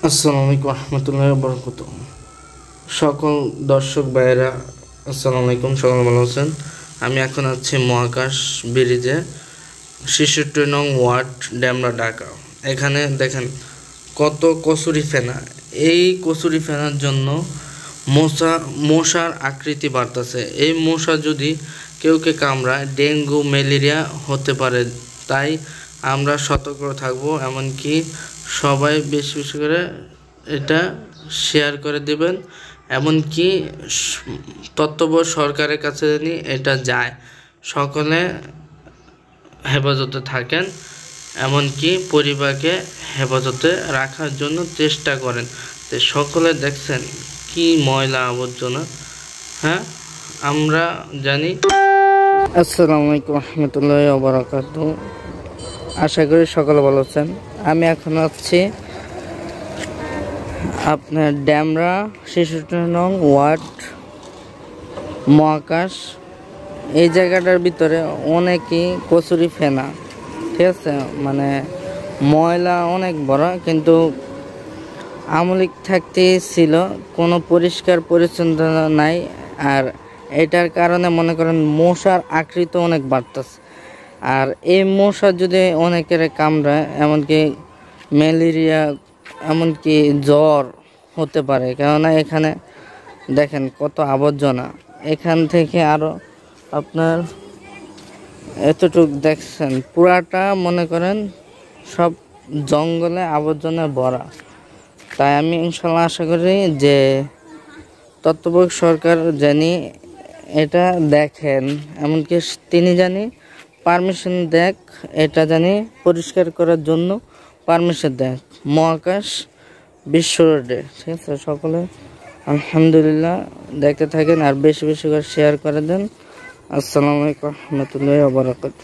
আসসালামু আলাইকুম রহমতুল্লাহি ওয়া বারাকাতুহু। সকল দর্শক ভাইয়েরা আসসালামু আলাইকুম, সকল ভালো আছেন। আমি এখন আছি মহাকাশ ব্রিজে, ৬৬ নং ওয়ার্ড, ডেমরা, ঢাকা। এখানে দেখেন কত কচুরি ফেনা। এই কচুরি ফেনার জন্য মশার আকৃতি বাড়তেছে। এই মশা যদি কেউকে কামড়ায় ডেঙ্গু ম্যালেরিয়া হতে পারে, তাই আমরা সতর্ক থাকবো। এমনকি সবাই বেশি বেশি করে এটা শেয়ার করে দেবেন, এমনকি তত্ত্ববর সরকারের কাছে নিয়ে এটা যায়। সকলে হেফাজতে থাকেন, এমনকি পরিবারকে হেফাজতে রাখার জন্য চেষ্টা করেন। তো সকলে দেখছেন কি ময়লা আবর্জনা। হ্যাঁ, আমরা জানি। আসসালামু আলাইকুম রহমতুল্লাহি ওয়া বারাকাতুহু। আশা করি সকলে ভালো আছেন। আমি এখন আছি আপনার ডেমরা ৬৬ নং ওয়ার্ড, মহাকাশ। এই জায়গাটার ভিতরে অনেকই কচুরি ফেনা, ঠিক আছে, মানে ময়লা অনেক বড়, কিন্তু আমলিক থাকতে ছিল, কোনো পরিষ্কার পরিচ্ছন্নতা নাই। আর এটার কারণে মনে করেন মশার আকৃতি অনেক বাড়তেছে। আর এই মশা যদি অনেকের কামড়ায়, এমনকি ম্যালেরিয়া, এমনকি জ্বর হতে পারে। কেননা এখানে দেখেন কত আবর্জনা। এখান থেকে আরও আপনার এতটুক দেখছেন, পুরাটা মনে করেন সব জঙ্গলে আবর্জনা ভরা। তাই আমি ইনশাল্লাহ আশা করি যে তত্ত্বাবধায়ক সরকার জানি এটা দেখেন, এমনকি তিনি জানি পারমিশন দেখ, এটা জানি পরিষ্কার করার জন্য পারমিশন দেখ মহাকাশ বিশ্ব রোডে, ঠিক আছে। সকলে আলহামদুলিল্লাহ দেখতে থাকেন আর বেশি বেশি করে শেয়ার করে দেন। আসসালামু আলাইকুম রহমতুল্লাহি ওয়া বারাকাতুহু।